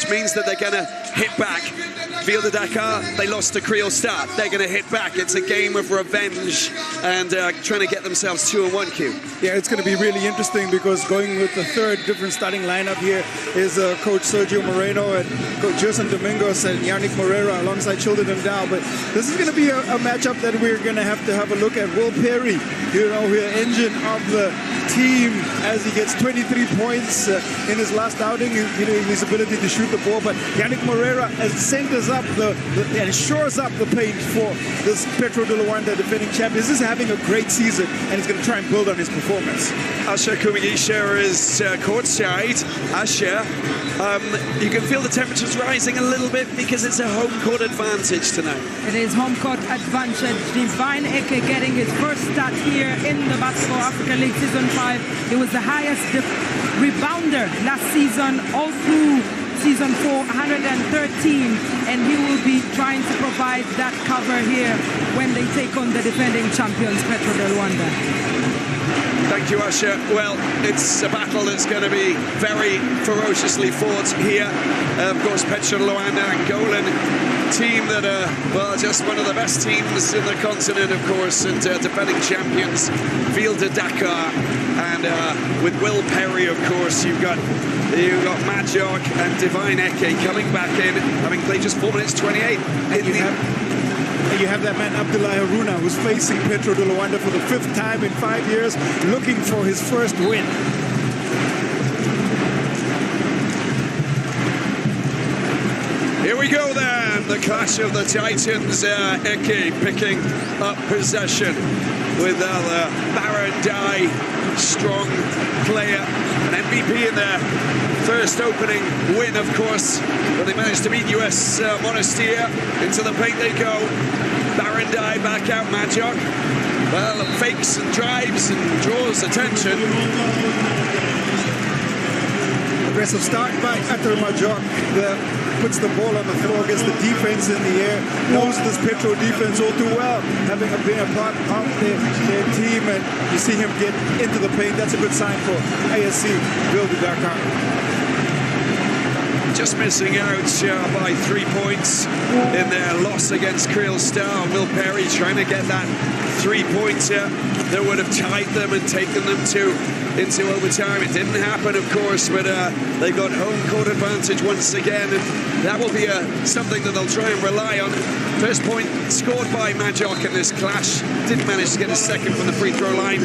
which means that they're going to hit back. Ville de Dakar, they lost to Creole Star. They're going to hit back. It's a game of revenge and trying to get themselves 2-1, Q. Yeah, it's going to be really interesting because going with the third different starting lineup here is Coach Sergio Moreno and Coach Jason Domingos and Yannick Moreira alongside Chilton and Dow. But this is going to be a matchup that we're going to have a look at. Will Perry, you know, the engine of the team as he gets 23 points in his last outing, you know, his ability to shoot the ball. But Yannick Moreira centers up and shores up the paint for this Petro de Luanda defending champion. This is having a great season, and he's going to try and build on his performance. Asher Kumigisha is courtside. Asher, you can feel the temperatures rising a little bit because it's a home court advantage tonight. It is home court advantage. Divine Eke getting his first start here in the Basketball Africa League Season 5. He was the highest rebounder last season, all through Season 4, 113, and he will be trying to provide that cover here when they take on the defending champions, Petro de Luanda. Thank you, Asher. Well, it's a battle that's going to be very ferociously fought here. Of course, Petro de Luanda, Angolan team that are, well, just one of the best teams in the continent, of course, and defending champions, Ville de Dakar. And with Will Perry, of course, you've got Majok and Divine Eke coming back in, having played just 4 minutes 28. And you have that man Abdullah Haruna, who's facing Petro de Luanda for the 5th time in 5 years, looking for his first win. Here we go then, the clash of the Titans. Eke picking up possession with Barandai, strong player, an MVP in their first opening win, of course, but they managed to beat US Monastir. Into the paint they go. Barandai back out, Majok. Well, fakes and drives and draws attention. Aggressive start by Atar Majok. Puts the ball on the floor, gets the defense in the air, knows this Petro defense all too well, having been a part of their team, and you see him get into the paint. That's a good sign for ASC Ville de Dakar. Just missing out by 3 points in their loss against Creole Star. Will Perry trying to get that three-pointer that would have tied them and taken them into overtime. It didn't happen, of course, but they got home court advantage once again, and that will be something that they'll try and rely on. First point scored by Majok in this clash. Didn't manage to get a second from the free throw line.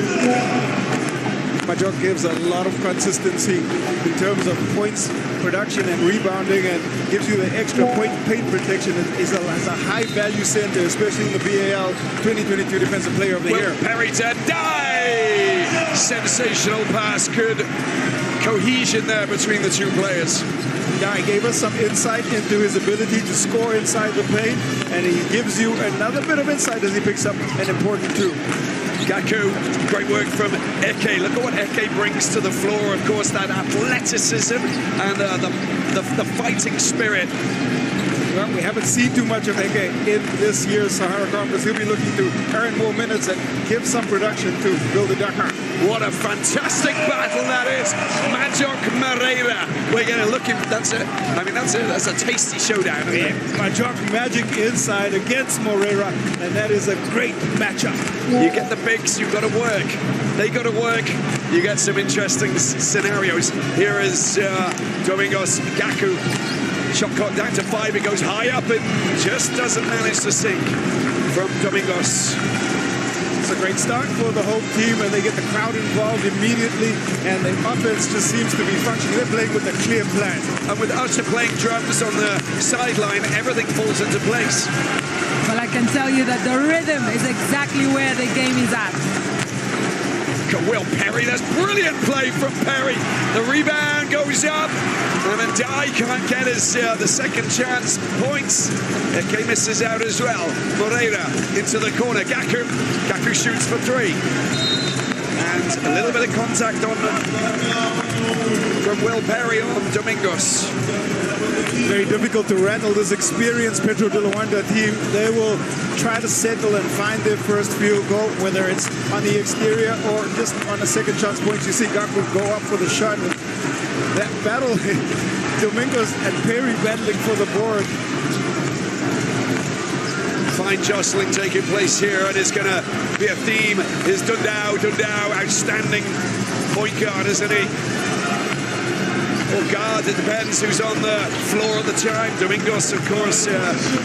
Majok gives a lot of consistency in terms of points, production, and rebounding, and gives you the extra paint protection. Is a high-value center, especially in the BAL 2022 Defensive Player of the Year. Perry to die! Sensational pass. Good cohesion there between the two players. Guy gave us some insight into his ability to score inside the paint, and he gives you another bit of insight as he picks up an important two. Gaku, great work from Eke. Look at what Eke brings to the floor. Of course, that athleticism and the fighting spirit. Well, we haven't seen too much of Eke in this year's Sahara Conference. He'll be looking to earn more minutes and give some production to Ville de Dakar. What a fantastic battle that is. Majok Moreira. We're going to look at that's a tasty showdown. Yeah. Majok Magic inside against Moreira, and that is a great matchup. You get the bigs, you've got to work. They got to work. You get some interesting scenarios. Here is Domingos Gaku. Shot clock down to 5. It goes high up. It just doesn't manage to sink from Domingos. It's a great start for the home team, and they get the crowd involved immediately, and the offense just seems to be functioning. They're playing with a clear plan. And with Usher playing drums on the sideline, everything falls into place. Well, I can tell you that the rhythm is exactly where the game is at. Will Perry, that's brilliant play from Perry. The rebound goes up, and then Dye can't get his the second chance points. Eke misses out as well. Moreira into the corner. Gaku shoots for 3. And a little bit of contact on from Will Perry on Domingos. Very difficult to rattle this experienced Petro de Luanda team. They will try to settle and find their first field goal, whether it's on the exterior or just on a second chance point. You see Gaku go up for the shot. that battle, Domingos and Perry battling for the board. Fine jostling taking place here, and it's going to be a theme. Is Dundao, outstanding point guard, isn't he? Or guard, it depends who's on the floor at the time. Domingos, of course,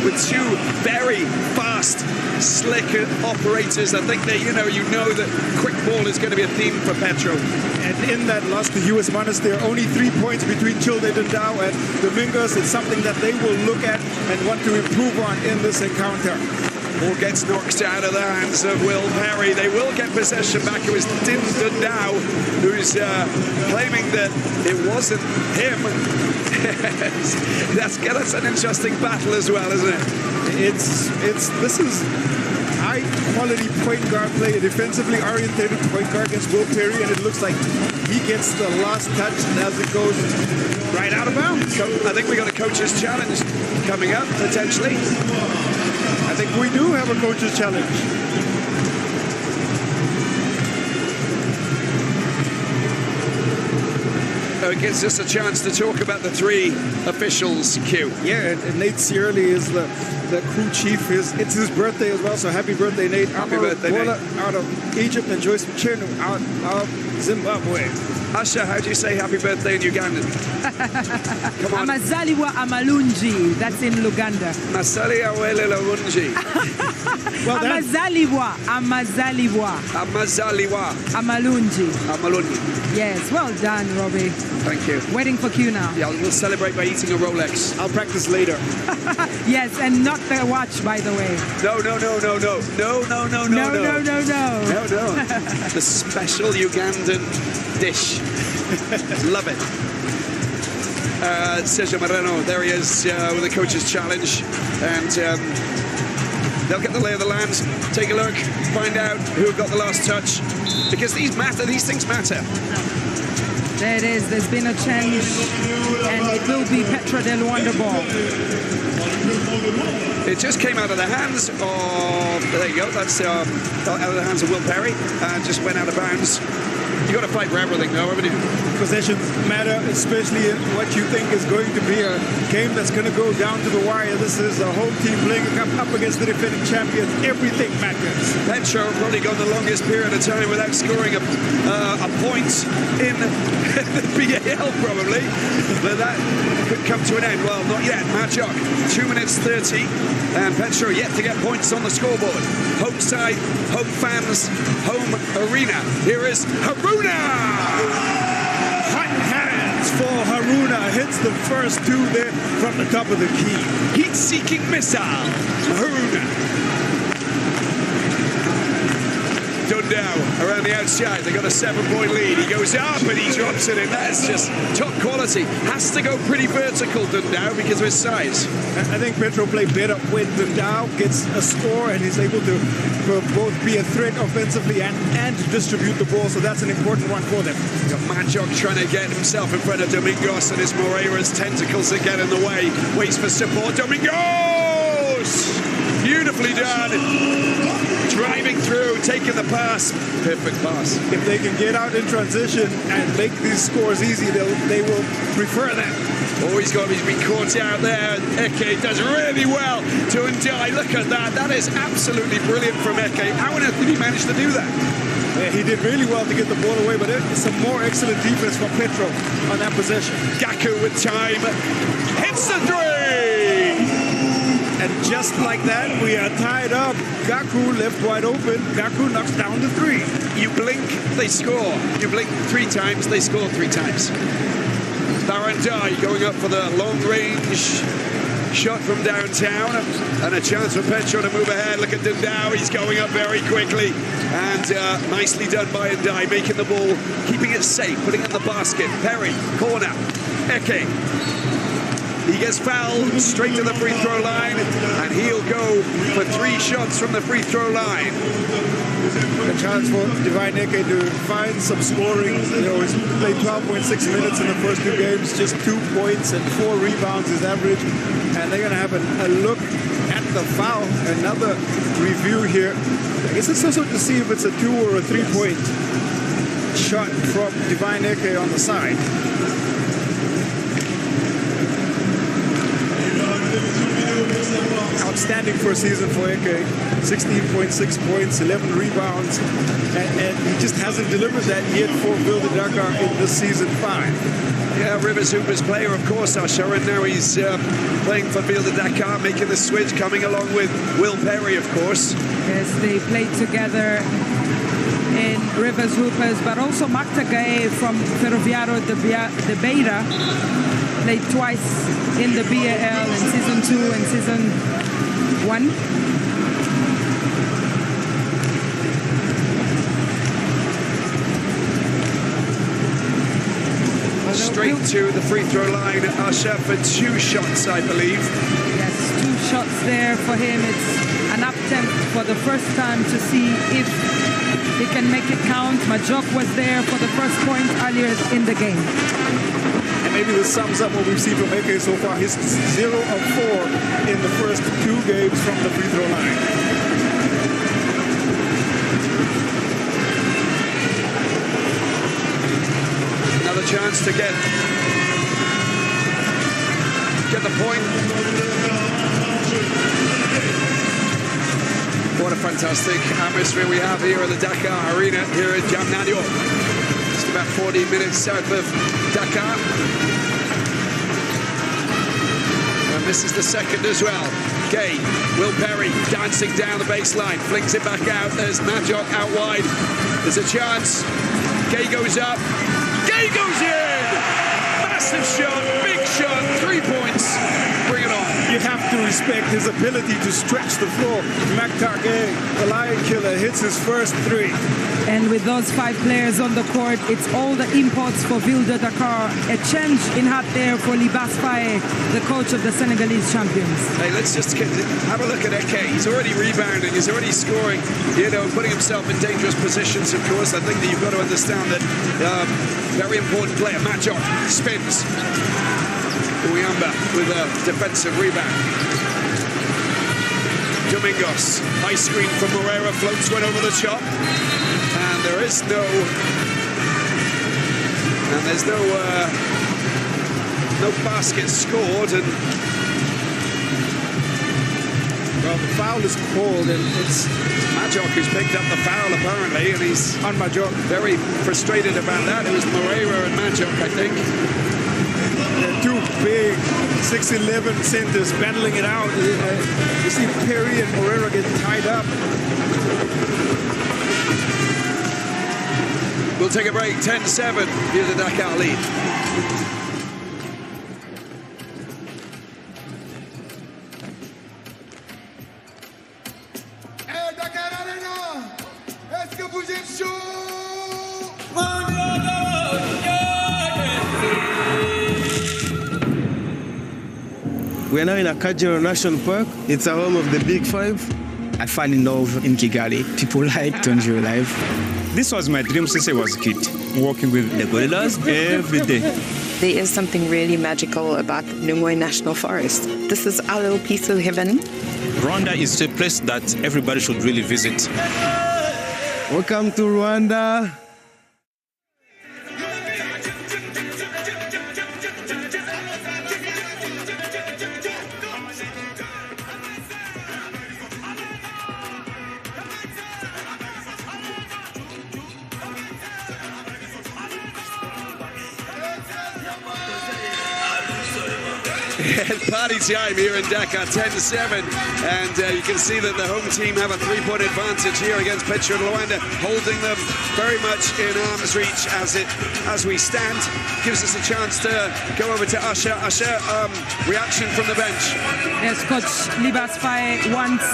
with two very fast, slick operators. I think they, you know that quick ball is going to be a theme for Petro. And in that loss to US Manas, there are only 3 points between Childe Dundao and Domingos. It's something that they will look at and want to improve on in this encounter. Ball gets knocked out of the hands of Will Perry. They will get possession back. It was Din Dundao who's claiming that it wasn't him. That's an interesting battle as well, isn't it? This is high quality point guard play, a defensively oriented point guard against Will Perry, and it looks like he gets the last touch as it goes right out of bounds. So I think we got a coach's challenge coming up potentially. I think we do have a coach's challenge. It gives us a chance to talk about the 3 officials, Q. Yeah, and Nate Sierli is the crew chief. It's his birthday as well, so happy birthday, Nate. Happy birthday, Nate. Out of Egypt, and Joyce Mchenu out of Zimbabwe. Asha, how do you say happy birthday in Ugandan? Come on. Amazaliwa Amalunji, that's in Luganda. Masali awele larunji. Well done. Amazaliwa Amalunji. Amalunji. Yes, well done, Robbie. Thank you. Waiting for Q now. Yeah, we'll celebrate by eating a Rolex. I'll practice later. Yes, and not the watch, by the way. No. No. The special Ugandan dish. Love it. Sergio Moreno, there he is with the coach's challenge. And they'll get the lay of the land, take a look, find out who got the last touch. Because these things matter. There it is, there's been a change, and it will be Petro de Luanda ball. It just came out of the hands of, there you go, that's out of the hands of Will Perry, and just went out of bounds. You've got to fight for everything, though, haven't you? Possessions matter, especially in what you think is going to be a game that's going to go down to the wire. This is a home team playing up against the defending champions. Everything matters. Petro probably gone the longest period of time without scoring a point in the BAL, probably. But that could come to an end. Well, not yet. Majok, 2 minutes 30. And Petro yet to get points on the scoreboard. Home side, home fans, home arena. Here is Haruna! Hot hands for Haruna. Hits the first 2 there from the top of the key. Heat-seeking missile. Haruna. Dundao around the outside. They got a 7-point lead. He goes up and he drops it in. That's just top quality. Has to go pretty vertical, Dundao, because of his size. I think Petro played better when Dundao gets a score and he's able to both be a threat offensively and distribute the ball. So that's an important one for them. Got Majok trying to get himself in front of Domingos, and it's Moreira's tentacles that get in the way. Waits for support. Domingos! Beautifully done. Driving through, taking the pass. Perfect pass. If they can get out in transition and make these scores easy, they will prefer that. Oh, he's been caught out there. Eke does really well to Ndai. Look at that. That is absolutely brilliant from Eke. How on earth did he manage to do that? Yeah, he did really well to get the ball away, but it's some more excellent defense from Petro on that possession. Gaku with time. Hits the 3! And just like that, we are tied up. Gaku left wide open. Gaku knocks down the 3. You blink, they score. You blink 3 times, they score 3 times. Barandai going up for the long-range shot from downtown. And a chance for Petro to move ahead. Look at Dundao, he's going up very quickly. And nicely done by Ndai, making the ball, keeping it safe, putting it in the basket. Perry, corner. Eke. He gets fouled straight to the free throw line, and he'll go for 3 shots from the free throw line. A chance for Divine Eke to find some scoring. You know, he's played 12.6 minutes in the first 2 games, just 2 points and 4 rebounds his average. And they're going to have a look at the foul. Another review here. I guess it's also to see if it's a 2 or a 3-point shot from Divine Eke on the side. outstanding for a season for Eke. 16.6 points, 11 rebounds, and he just hasn't delivered that yet for Ville de Dakar in this season 5. Yeah, Rivers Hooper's player, of course, Usher, and now he's playing for Ville de Dakar, making the switch, coming along with Will Perry, of course. Yes, they played together in Rivers Hoopers, but also Mactagae from Ferroviário de Beira played twice in the BAL in season 2 and season 1. Straight to the free throw line, Usher, for 2 shots, I believe. Yes, 2 shots there for him. It's an attempt for the first time to see if he can make it count. Majok was there for the first point earlier in the game. And maybe this sums up what we've seen from Eke so far. He's 0 of 4 in the first 2 games from the free throw line. Another chance to get the point. What a fantastic atmosphere we have here at the Dakar Arena here at Diamniadio. Just about 40 minutes south of Dakar. And this is the second as well. Gay, Will Perry dancing down the baseline, flings it back out. There's Majok out wide. There's a chance. Gay goes up. Gay goes in! Massive shot, big shot, 3 points. Bring it on. You have to respect his ability to stretch the floor. Mactagae, the Lion Killer, hits his first 3. And with those 5 players on the court, it's all the imports for Ville de Dakar. A change in hat there for Libas Faye, the coach of the Senegalese champions. Hey, let's just have a look at Eke. He's already rebounding, he's already scoring, putting himself in dangerous positions, of course. I think that you've got to understand that very important player, Majok, spins. Uyamba with a defensive rebound. Domingos, high screen from Moreira, floats one over the top. And there's no basket scored. And well, the foul is called, and it's Majok who's picked up the foul apparently, and he's on Majok. Very frustrated about that. It was Moreira and Majok, I think. They're 2 big 6'11" centers battling it out. You see Perry and Moreira get tied up. We'll take a break. 10-7. Ville de Dakar lead. We're now in Akajiro National Park. It's a home of the Big 5. I fell in love in Kigali. People like to enjoy life. This was my dream since I was a kid, walking with the gorillas every day. There is something really magical about the Nungwe National Forest. This is our little piece of heaven. Rwanda is a place that everybody should really visit. Welcome to Rwanda. Party time here in Dakar, 10-7, and you can see that the home team have a 3-point advantage here against Petro de Luanda, holding them very much in arm's reach as we stand. Gives us a chance to go over to Usher. Usher, reaction from the bench. Yes, Coach Libas Faye wants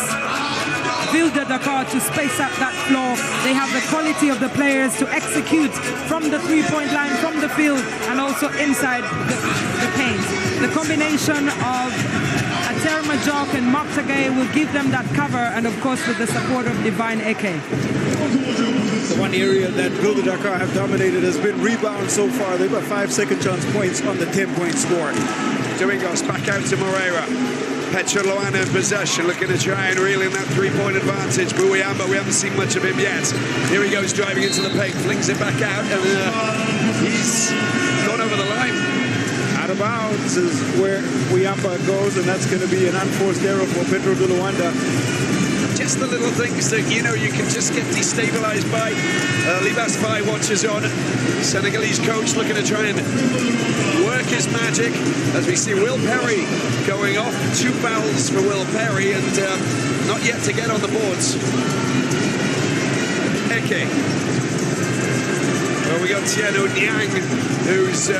Ville de Dakar to space up that floor. They have the quality of the players to execute from the 3-point line, from the field, and also inside the paint. The combination of Ater Majok and Mactagae will give them that cover, and of course with the support of Divine Eke. The one area that Ville de Dakar have dominated has been rebounds so far. They've got 5 second chance points on the 10-point score. Domingos back out to Moreira. Petro de Luanda in possession, looking to try and reel in that 3-point advantage. Buyamba, we haven't seen much of him yet. Here he goes driving into the paint, flings it back out, and he's gone over the line. Out of bounds is where Wiamba goes, and that's going to be an unforced error for Petro de Luanda. Just the little things that, you know, you can just get destabilized by. Libas Vai watches on. Senegalese coach looking to try and work his magic as we see Will Perry going off. 2 fouls for Will Perry and not yet to get on the boards. Eke. Well, we got Tieno Niang, who's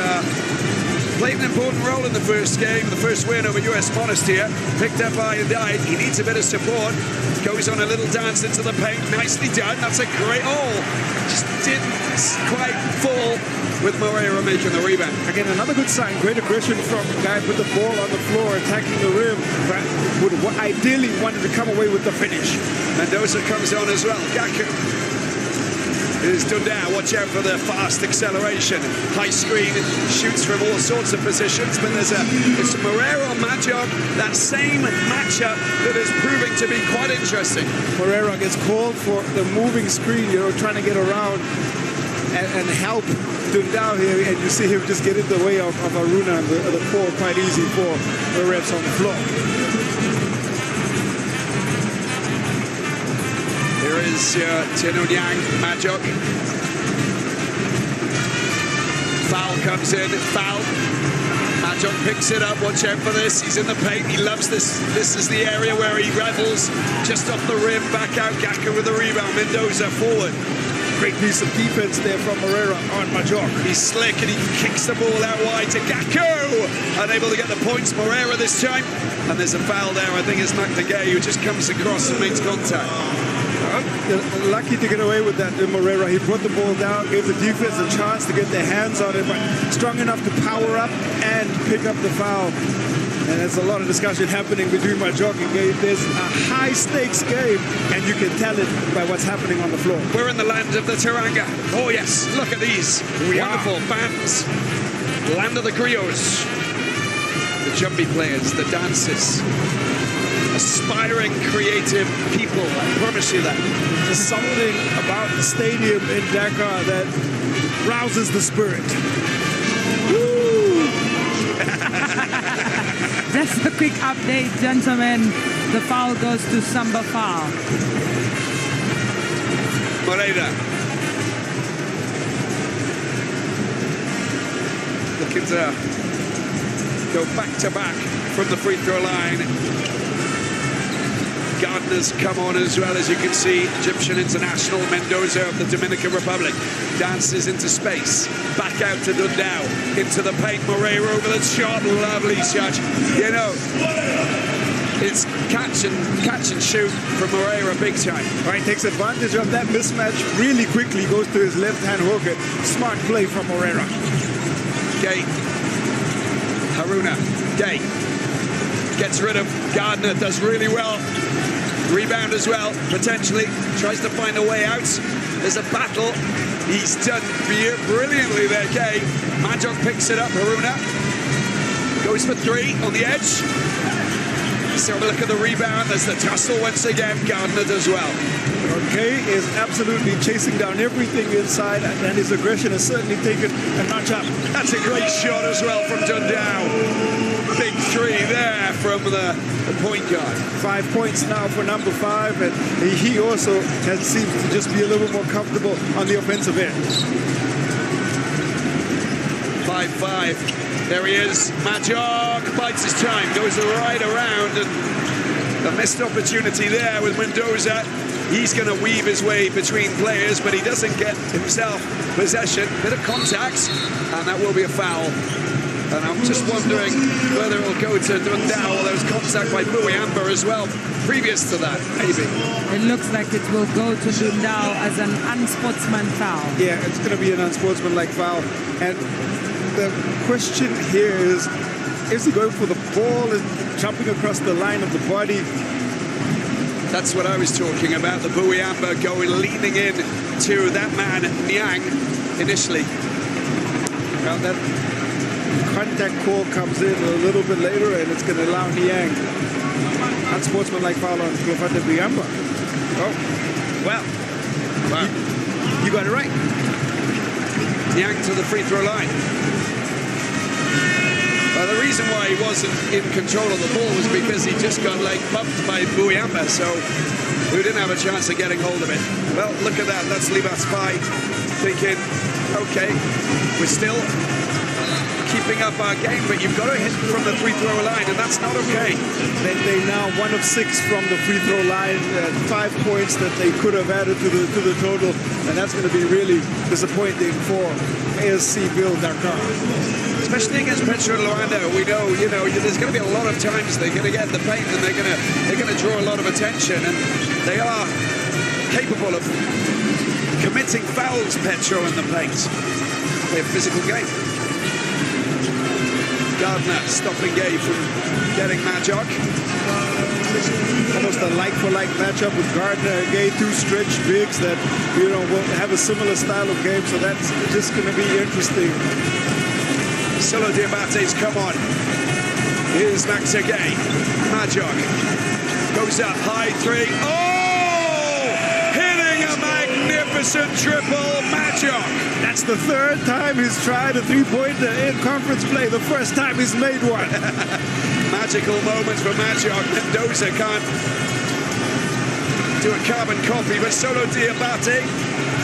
played an important role in the first game, the first win over US Monastir. Picked up by Ndai. He needs a bit of support. Goes on a little dance into the paint. Nicely done. That's a great just didn't quite fall with Moreira making the rebound. Again, another good sign. Great aggression from a guy with the ball on the floor, attacking the rim, but would ideally wanted to come away with the finish. Mendoza comes on as well. Gaku. Here's Dundao, watch out for the fast acceleration. High screen, shoots from all sorts of positions, but it's Moreira Majok, that same matchup that is proving to be quite interesting. Moreira gets called for the moving screen, you know, trying to get around and help Dundao here, and you see him just get in the way of Aruna and the call quite easy for the refs on the floor. Here is Tieno Niang, Majok. Foul comes in, foul. Majok picks it up, watch out for this. He's in the paint, he loves this. This is the area where he revels. Just off the rim, back out, Gaku with the rebound. Mendoza forward. Great piece of defense there from Moreira on Majok. He's slick and he kicks the ball out wide to Gaku. Unable to get the points, Moreira this time. And there's a foul there, I think it's Nakdagay who just comes across and makes contact. Lucky to get away with that, Moreira. He brought the ball down, gave the defense a chance to get their hands on it, but strong enough to power up and pick up the foul. And there's a lot of discussion happening between Majok and Gabe. There's a high-stakes game, and you can tell it by what's happening on the floor. We're in the land of the Teranga. Oh, yes, look at these wonderful fans. Land of the griots. The jumpy players, the dancers. Aspiring, creative people, I promise you that. There's something about the stadium in Dakar that rouses the spirit. Woo! Just a quick update, gentlemen. The foul goes to Samba foul. Moreira. Looking to go back to back from the free throw line. Gardner's come on as well, as you can see. Egyptian international Mendoza of the Dominican Republic dances into space. Back out to Dundao. Into the paint. Moreira over the shot. Lovely shot. You know, it's catch and shoot from Moreira big time. All right, takes advantage of that mismatch really quickly. Goes to his left-hand hooker. Smart play from Moreira. Gay. Haruna. Gay. Gets rid of Gardner. Does really well. Rebound as well, potentially. Tries to find a way out. There's a battle. He's done brilliantly there, Gay. Majok picks it up. Haruna goes for 3 on the edge. Let's have a look at the rebound. There's the tussle once again. Gardner does well. Gay is absolutely chasing down everything inside, and his aggression has certainly taken a notch up. That's a great shot as well from Dundao. Big 3 there from the point guard. 5 points now for number 5, and he also has seemed to just be a little more comfortable on the offensive end. 5-5. There he is. Majok bites his time, goes right around, and a missed opportunity there with Mendoza. He's going to weave his way between players, but he doesn't get himself possession. Bit of contact, and that will be a foul. And I'm just wondering whether it will go to Dundao. There was contact by Bouiamba as well previous to that, maybe. It looks like it will go to Dundao as an unsportsman foul. Yeah, it's going to be an unsportsmanlike foul. And the question here is he going for the ball and jumping across the line of the body? That's what I was talking about. The Bouiamba leaning in to that man, Niang, initially. Well, that contact call comes in a little bit later, and it's going to allow Niang unsportsmanlike foul on Bouiamba. Oh, well, wow. You got it right. Niang to the free throw line. The reason why he wasn't in control of the ball was because he just got like bumped by Buyamba, so we didn't have a chance of getting hold of it. Well, look at that. That's Libas Pai thinking, okay, we're still keeping up our game, but you've got to hit from the free throw line, and that's not okay. They now 1 of 6 from the free throw line, 5 points that they could have added to the total, and that's going to be really disappointing for ASC Ville de Dakar. Especially against Petro de Luanda, we know, there's going to be a lot of times they're going to get in the paint and they're going to draw a lot of attention, and they are capable of committing fouls, Petro, in the paint. They're a physical game. Gardner stopping Gay from getting Majok. Almost a like-for-like matchup with Gardner and Gay, 2 stretch bigs that will have a similar style of game, so that's just going to be interesting. Solo Diabate's come on. Here's Max Gay. Majok goes up, high 3. Oh! Hitting a magnificent triple, Majok. That's the 3rd time he's tried a 3-pointer in conference play. The 1st time he's made one. Magical moments for Majok. Mendoza can't do a carbon copy, but Solo Diabate,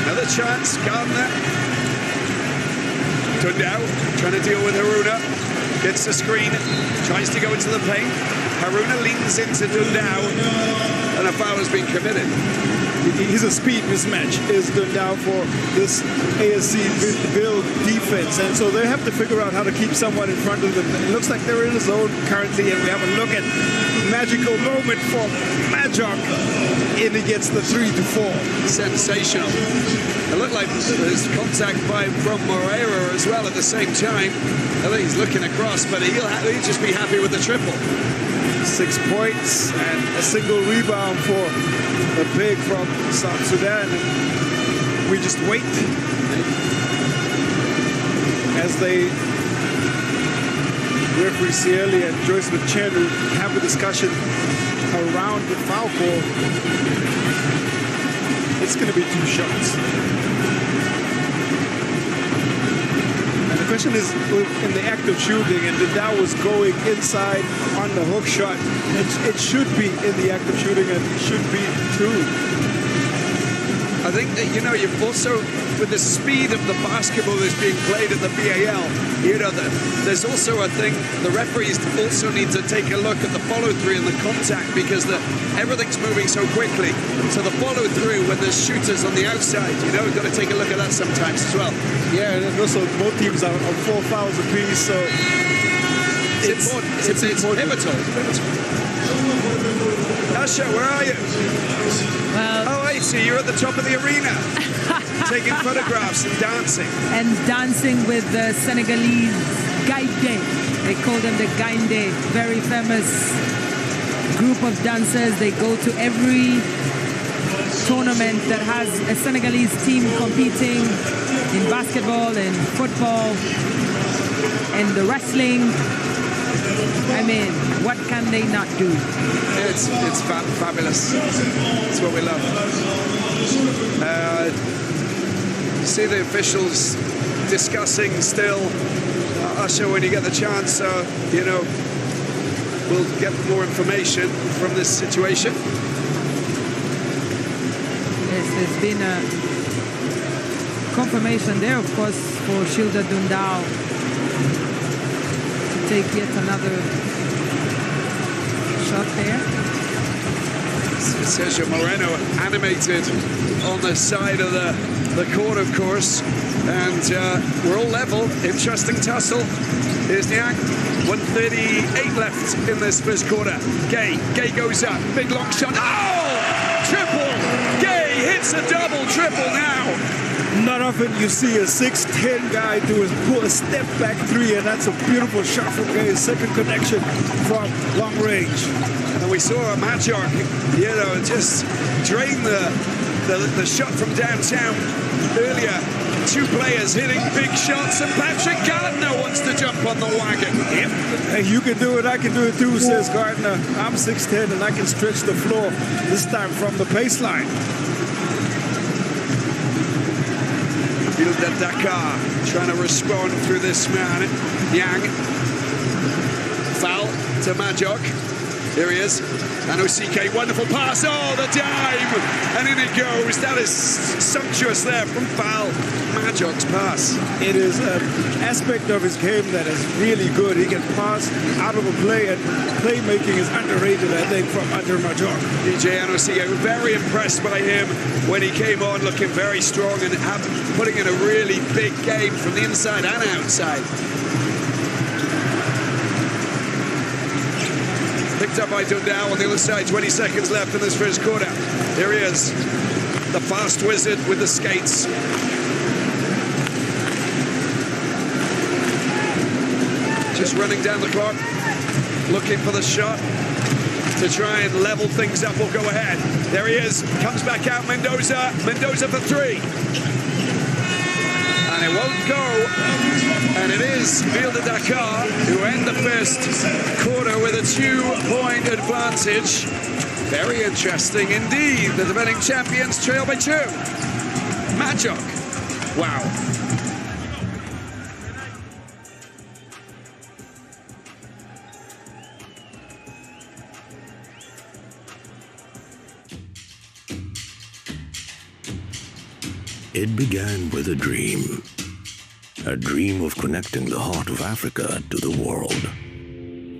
another chance. Gardner. Tundao trying to deal with Haruna. Gets the screen, tries to go into the paint. Haruna leans into Tundao, and a foul has been committed. He's a speed mismatch, is Dundao for this ASC Ville defense, and so they have to figure out how to keep someone in front of them. It looks like they're in the zone currently, and we have a look at magical moment for Majok, and he gets the 3 to 4. Sensational. It looked like there's contact from Moreira as well at the same time. I think he's looking across, but he'll just be happy with the triple. 6 points and a single rebound for the big from South Sudan. We just wait as they, referee Cieli and Joyce McChenry, have a discussion around the foul call. It's going to be 2 shots. The question is, in the act of shooting, and Dundao was going inside on the hook shot, it should be in the act of shooting, and it should be 2. I think that, you've also, with the speed of the basketball that's being played at the BAL, there's also a thing, the referees also need to take a look at the follow-through and the contact, because everything's moving so quickly. So the follow-through when there's shooters on the outside, you've got to take a look at that sometimes as well. Yeah, and also both teams are on 4 fouls apiece, so it's important. It's pivotal. Asha, where are you? Well, I see you're at the top of the arena, taking photographs and dancing. And dancing with the Senegalese Gainde. They call them the Gainde, very famous group of dancers. They go to every tournament that has a Senegalese team competing in basketball and football and the wrestling. I mean, what can they not do? It's fabulous. It's what we love. See the officials discussing still. Usher, when you get the chance, we'll get more information from this situation. Yes, there's been a confirmation there, of course, for Shilda Dundao to take yet another shot there. Sergio Moreno animated on the side of the court, of course, and we're all level. Interesting tussle. Here's Niang. 1:38 left in this first quarter. Gay goes up, big long shot. Oh! Triple! Gay hits a double triple now. Not often you see a 6'10" guy pull a step back 3, and that's a beautiful shot from Gay. Second connection from long range. And we saw a Majok, just drain the shot from downtown earlier. 2 players hitting big shots, and Patrick Gardner wants to jump on the wagon. Yep. Hey, you can do it, I can do it too, says Gardner. I'm 6'10", and I can stretch the floor, this time from the baseline. Ville de Dakar trying to respond through this man, Yang. to Majok. Here he is. Anosike, wonderful pass. Oh, the dive! And in it goes. That is sumptuous there from Val Majok's pass. It is an aspect of his game that is really good. He can pass out of a play, and playmaking is underrated, I think, from under Majok. DJ Anosike, very impressed by him when he came on, looking very strong and putting in a really big game from the inside and outside. Picked up by Dundao on the other side, 20 seconds left in this first quarter. Here he is, the fast wizard with the skates. Just running down the clock, looking for the shot to try and level things up or go ahead. There he is, comes back out, Mendoza for three. And it won't go. And it is Ville de Dakar who end the first quarter with a 2-point advantage. Very interesting indeed. The defending champions trail by 2. Majok. Wow. It began with a dream of connecting the heart of Africa to the world.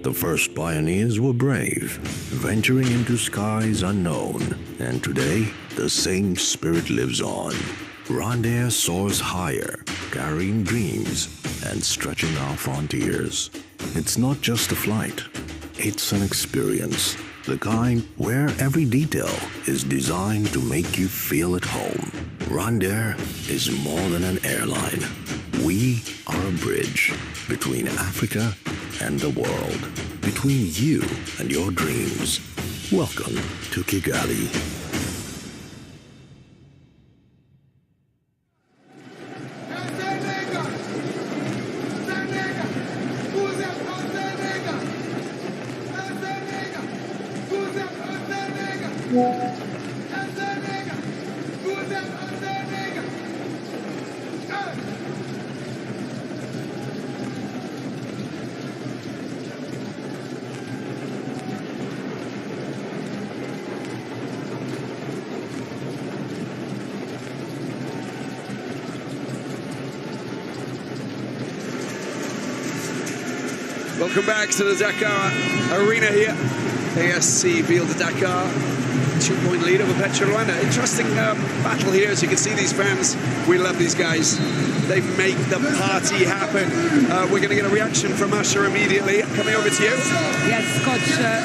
The first pioneers were brave, venturing into skies unknown, and today the same spirit lives on. Rwandair soars higher, carrying dreams and stretching our frontiers. It's not just a flight, it's an experience, the kind where every detail is designed to make you feel at home. Rwandair is more than an airline. We are a bridge between Africa and the world, between you and your dreams. Welcome to Kigali. Welcome back to the Dakar Arena here. ASC Ville de Dakar, 2-point lead over Petro de Luanda. Interesting battle here, as you can see these fans. We love these guys. They make the party happen. We're going to get a reaction from Usher immediately. Coming over to you. Yes, Coach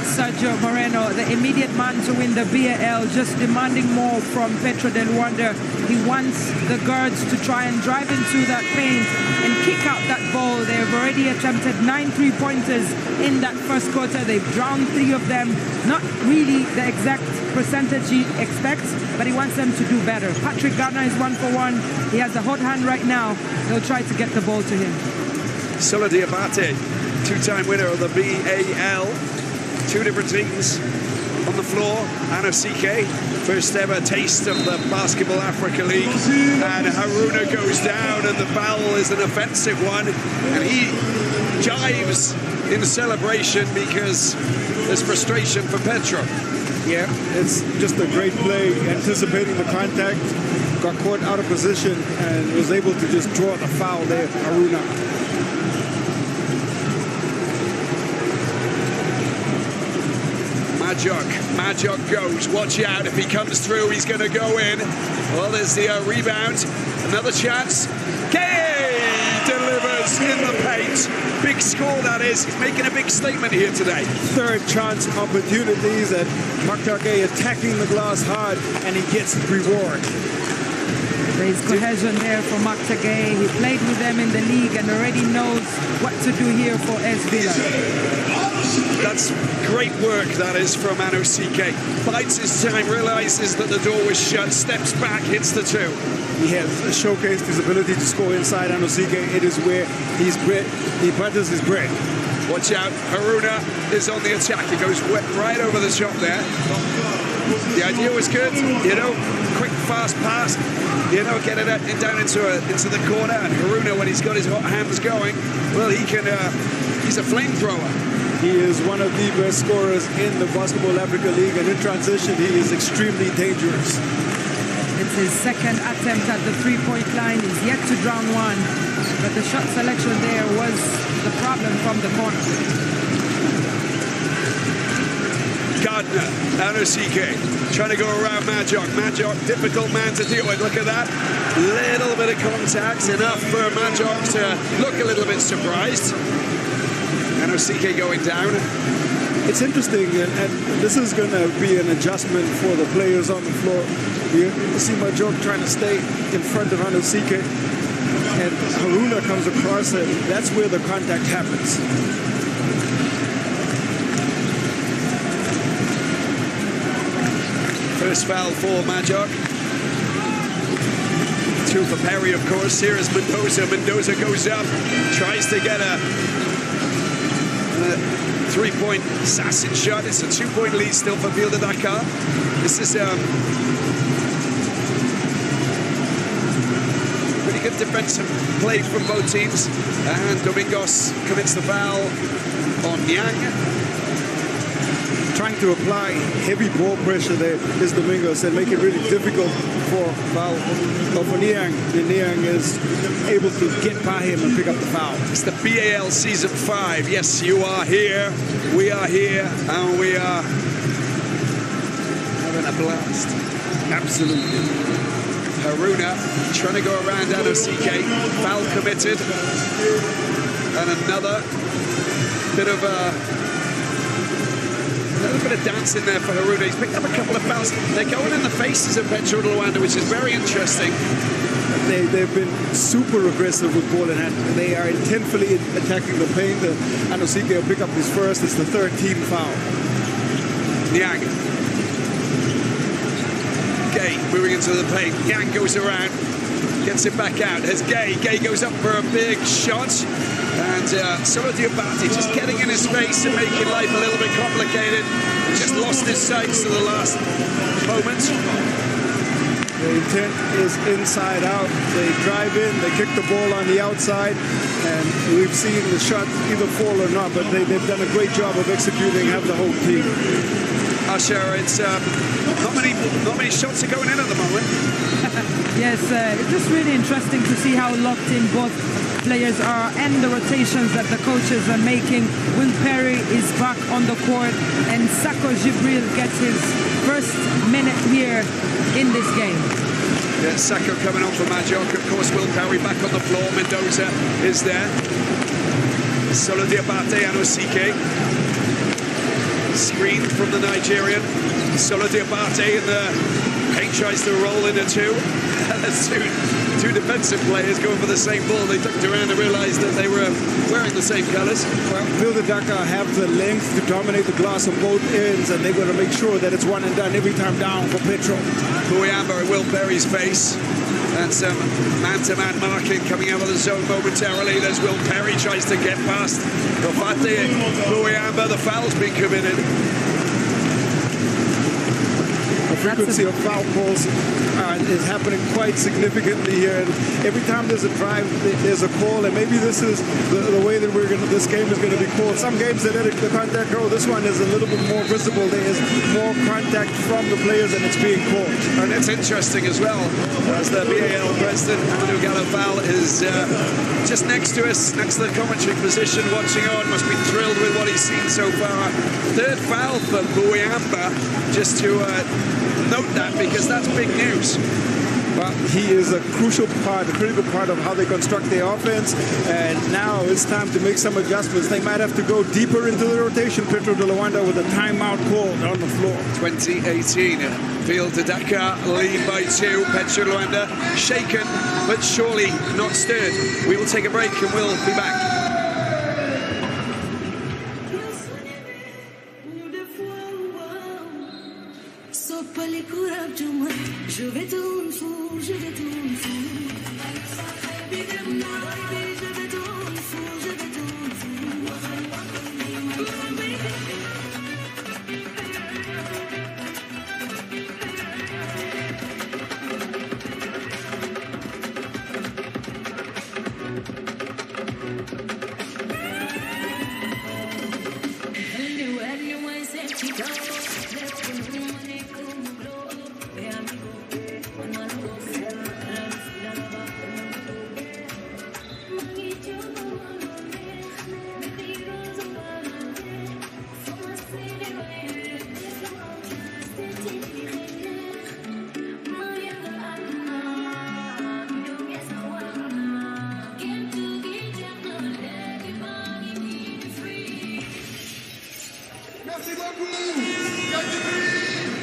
Sergio Moreno, the immediate man to win the BAL, just demanding more from Petro de Luanda. He wants the guards to try and drive into that paint and kick out that ball. They've already attempted 9 3-pointers in that first quarter. They've drowned 3 of them. Not really the exact percentage he expects, but he wants them to do better. Patrick Gardner is 1 for 1. He has a hot hand right now. They'll try to get the ball to him. Sula Diabate, 2-time winner of the BAL. 2 different teams on the floor. Anosike, first ever taste of the Basketball Africa League. And Haruna goes down, and the foul is an offensive one. And he jives in celebration because there's frustration for Petro. Yeah, it's just a great play, anticipating the contact, got caught out of position, and was able to just draw the foul there, Haruna. Majok goes, watch out, if he comes through, he's going to go in. Well, there's the rebound, another chance. Gay delivers in the paint. Big score, that is. He's making a big statement here today. Third chance opportunities, and Maktake attacking the glass hard, and he gets the reward. There's cohesion there for Maktake. He played with them in the league and already knows what to do here for AS Villa. That's great work, that is, from Anosike. Bites his time, realizes that the door was shut, steps back, hits the 2. He has showcased his ability to score inside Anosike. It is where he butters his bread. Watch out, Haruna is on the attack. He goes right over the top there. The idea was good, you know, quick, fast pass, you know, get it down into the corner. And Haruna, when he's got his hot hands going, well, he can, he's a flamethrower. He is one of the best scorers in the Basketball Africa League, and in transition, he is extremely dangerous. It's his second attempt at the three-point line. He's yet to drown one, but the shot selection there was the problem from the corner. Gardner, Anosike, trying to go around Majok. Majok, difficult man to deal with. Look at that. Little bit of contact, enough for Majok to look a little bit surprised. Anosike going down. It's interesting, and this is going to be an adjustment for the players on the floor. You see Majok trying to stay in front of Anosike, and Haruna comes across, and that's where the contact happens. First foul for Majok. 2 for Perry, of course. Here is Mendoza. Mendoza goes up, tries to get a three-point assassin shot. It's a 2-point lead still for Ville de Dakar. This is pretty good defensive play from both teams. And Domingos commits the foul on Niang. Trying to apply heavy ball pressure there is Domingos and make it really difficult for Niang. And Niang is able to get by him and pick up the foul. It's the BAL Season 5. Yes, you are here. We are here. And we are having a blast. Absolutely. Haruna trying to go around Anosike. Foul committed. And another bit of a little bit of dance in there for Haruna. He's picked up a couple of fouls. They're going in the faces of Petro de Luanda, which is very interesting. They've been super aggressive with ball in hand. They are intentfully attacking the paint. Anosike will pick up his first. It's the third team foul. Niang. Gay moving into the paint. Niang goes around, gets it back out. There's Gay. Gay goes up for a big shot. And Solo Diabate just getting in his face and making life a little bit complicated. He just lost his sights to the last moment. The intent is inside out. They drive in, they kick the ball on the outside, and we've seen the shot either fall or not, but they've done a great job of executing, have the whole team. Usher, it's not many shots are going in at the moment. Yes, it's just really interesting to see how locked in both players are and the rotations that the coaches are making. Will Perry is back on the court, and Sako Jibril gets his first minute here in this game. Yeah, Sako coming on for Majok. Of course, Will Perry back on the floor. Mendoza is there. Solo Diabate, Anosike. Screen from the Nigerian. Solo Diabate in the paint, tries to roll into two. That's two defensive players going for the same ball. They looked around and realized that they were wearing the same colors. Well, Ville de Dakar have the length to dominate the glass on both ends, and they're going to make sure that it's one and done every time down for Petro. Buyamba at Will Perry's face. And some man-to-man marking coming out of the zone momentarily. There's Will Perry, tries to get past Rafate Buyamba. The foul's been committed. The frequency of foul calls is happening quite significantly here. And every time there's a drive, there's a call, and maybe this is the way that this game is going to be called. Some games they let the contact go. This one is a little bit more visible. There is more contact from the players, and it's being called. And it's interesting as well, as the BAL president, Amadou Gallo-Fall, is just next to us, next to the commentary position, watching on. Must be thrilled with what he's seen so far. Third foul for Buyamba, just to note that, because that's big news. Well, he is a crucial part, a critical part of how they construct their offense, and now it's time to make some adjustments. They might have to go deeper into the rotation. Petro de Luanda with a timeout called on the floor. 2018, Ville de Dakar lead by 2. Petro de Luanda shaken, but surely not stirred. We will take a break and we'll be back. Je vais tout fou, je vais tout fou.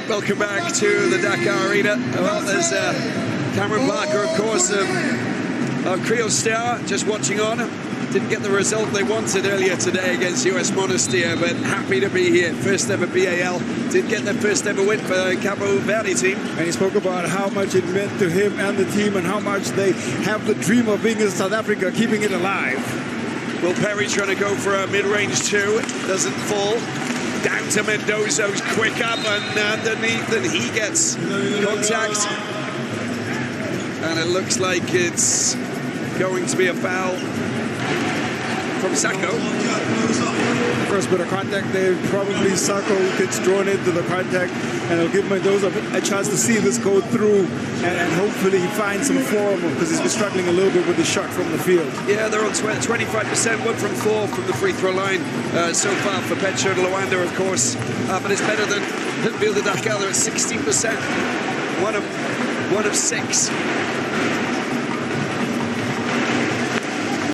Welcome back to the Dakar Arena. Well, there's Cameron Parker, of course, our Creole star, just watching on. Didn't get the result they wanted earlier today against US Monastir, but happy to be here. First ever BAL. Did get their first ever win for the Cabo Verde team. And he spoke about how much it meant to him and the team and how much they have the dream of being in South Africa, keeping it alive. Will Perry trying to go for a mid-range two. Doesn't fall. Down to Mendoza, who's quick up and underneath, and he gets contact. And it looks like it's going to be a foul from Sacco. First bit of contact there, probably Sacco gets drawn into the contact, and it'll give Mendoza a chance to see this go through, and hopefully he finds some form, because he's been struggling a little bit with the shot from the field. Yeah, they're on 25%, 1 from 4 from the free throw line so far for Petro de Luanda, of course, but it's better than Ville de Dakar. They're at 16%, one of 6.